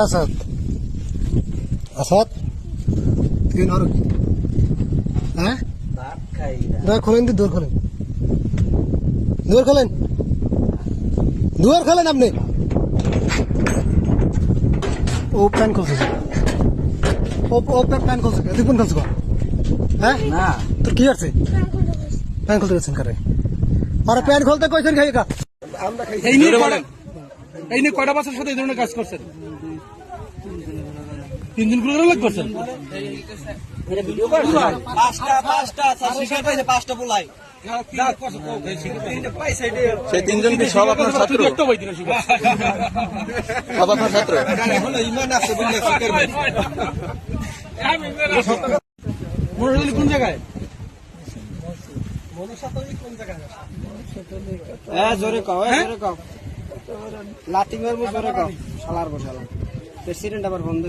আসাদ আসাদ তিন আর হ্যাঁ দোর খোলেন দোর খোলেন দোর খোলেন দোর খোলেন আপনি ও প্যান খুলছে ও প্যান খুলছে তুই কোন খুলছ হ্যাঁ না তোর কি আছে প্যান খুলতে গেছেন কারে আরে প্যান খুলতে কইছেন খাই কা আমরা খাই এই নিয়ে কয়টা বছর সাথে এই ধরনের কাজ করছেন? 3 দিন করে লাগ করছেন। সেই তিনজন কি সব আপনার ছাত্র? সব আপনার ছাত্র? কোন জায়গায়? জোরে কও জোরে কও লাথি মারবো জোরে কও শালার বসালা প্রেসিডেন্ট আবার বন্ধ